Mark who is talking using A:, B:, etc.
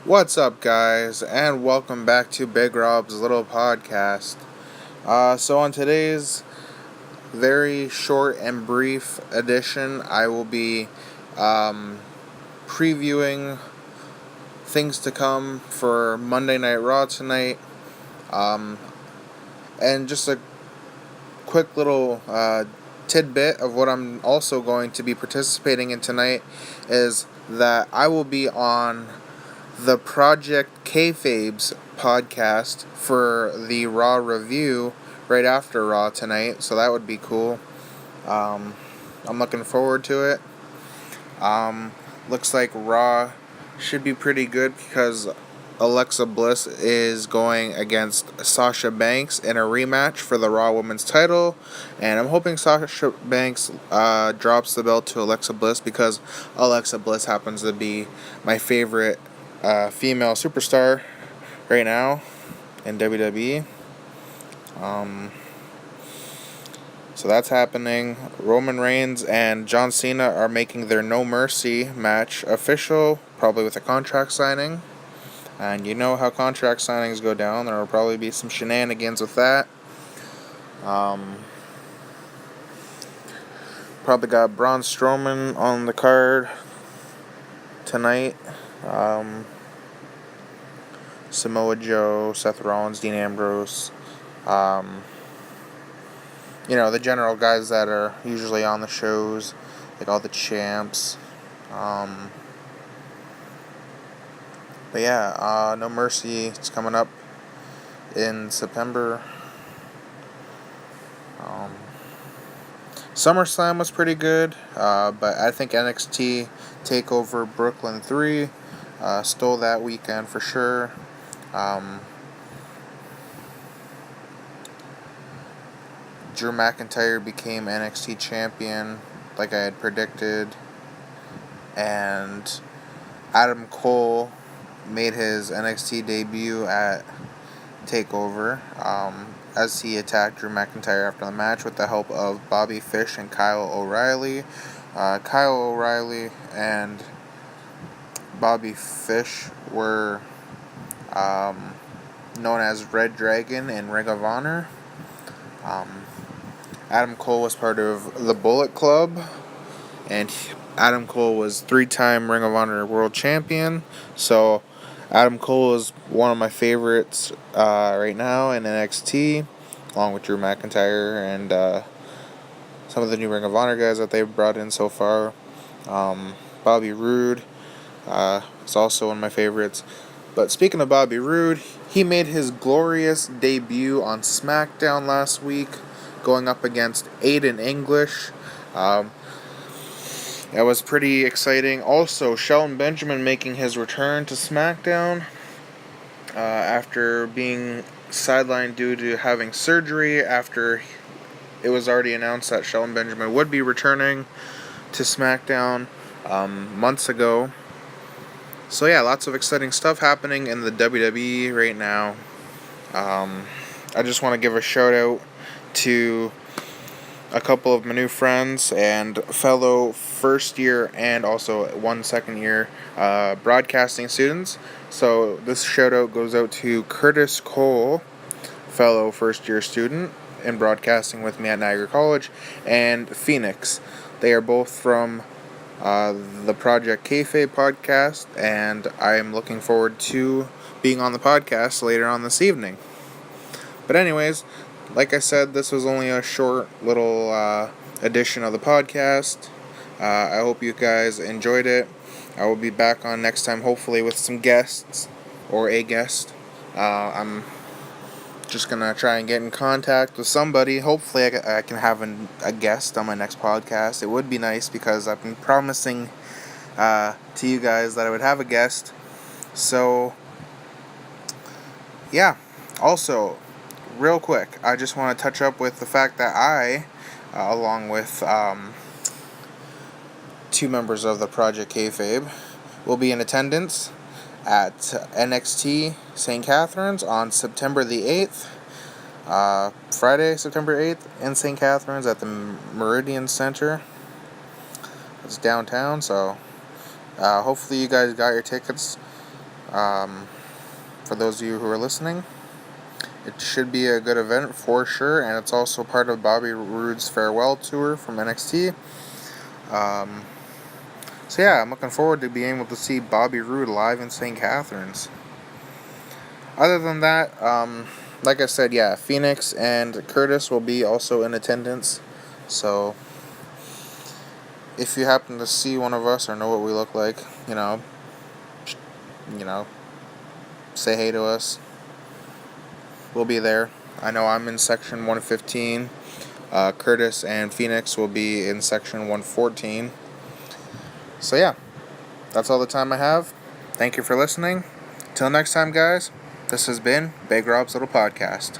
A: What's up, guys, and welcome back to Big Rob's Little Podcast. So on today's very short and brief edition, I will be previewing things to come for Monday Night Raw tonight, and just a quick little tidbit of what I'm also going to be participating in tonight is that I will be on the Project Kayfabe's podcast for the Raw review right after Raw tonight, so that would be cool. I'm looking forward to it. Looks like Raw should be pretty good because Alexa Bliss is going against Sasha Banks in a rematch for the Raw Women's title, and I'm hoping Sasha Banks drops the belt to Alexa Bliss because Alexa Bliss happens to be my favorite female superstar right now in WWE. So that's happening. Roman Reigns and John Cena are making their No Mercy match official, probably with a contract signing. And you know how contract signings go down. There will probably be some shenanigans with that. Probably got Braun Strowman on the card tonight. Samoa Joe, Seth Rollins, Dean Ambrose. The general guys that are usually on the shows, like all the champs. But yeah, No Mercy, it's coming up in September. SummerSlam was pretty good, but I think NXT TakeOver Brooklyn 3 stole that weekend for sure. Drew McIntyre became NXT champion like I had predicted, and Adam Cole made his NXT debut at TakeOver as he attacked Drew McIntyre after the match with the help of Bobby Fish and Kyle O'Reilly. Kyle O'Reilly and Bobby Fish were known as Red Dragon in Ring of Honor. Adam Cole was part of the Bullet Club, and Adam Cole was 3-time Ring of Honor World Champion, so Adam Cole is one of my favorites right now in NXT, along with Drew McIntyre and some of the new Ring of Honor guys that they've brought in so far. Bobby Roode is also one of my favorites. But speaking of Bobby Roode, he made his glorious debut on SmackDown last week, going up against Aiden English. That was pretty exciting. Also, Shelton Benjamin making his return to SmackDown after being sidelined due to having surgery after it was already announced that Shelton Benjamin would be returning to SmackDown months ago. So yeah, lots of exciting stuff happening in the WWE right now. I just want to give a shout out to a couple of my new friends and fellow first year and also one second year broadcasting students. So this shout out goes out to Curtis Cole, fellow first year student in broadcasting with me at Niagara College, and Phoenix. They are both from the Project Kayfabe podcast, and I am looking forward to being on the podcast later on this evening. But anyways, like I said, this was only a short little edition of the podcast. I hope you guys enjoyed it. I will be back on next time, hopefully with some guests, or a guest. I'm just going to try and get in contact with somebody. Hopefully I can have a guest on my next podcast. It would be nice because I've been promising to you guys that I would have a guest. So, yeah. Also, real quick, I just want to touch up with the fact that I, along with two members of the Project Kayfabe, will be in attendance at NXT St. Catharines on September the 8th. Friday, September 8th, in St. Catharines at the Meridian Center. It's downtown, so hopefully you guys got your tickets. For those of you who are listening, it should be a good event for sure, and it's also part of Bobby Roode's farewell tour from NXT. So yeah, I'm looking forward to being able to see Bobby Roode live in St. Catharines. Other than that, like I said, yeah, Phoenix and Curtis will be also in attendance. So if you happen to see one of us or know what we look like, you know, say hey to us. We'll be there. I know I'm in section 115. Curtis and Phoenix will be in section 114. So yeah, that's all the time I have. Thank you for listening. Till next time, guys, this has been Big Rob's Little Podcast.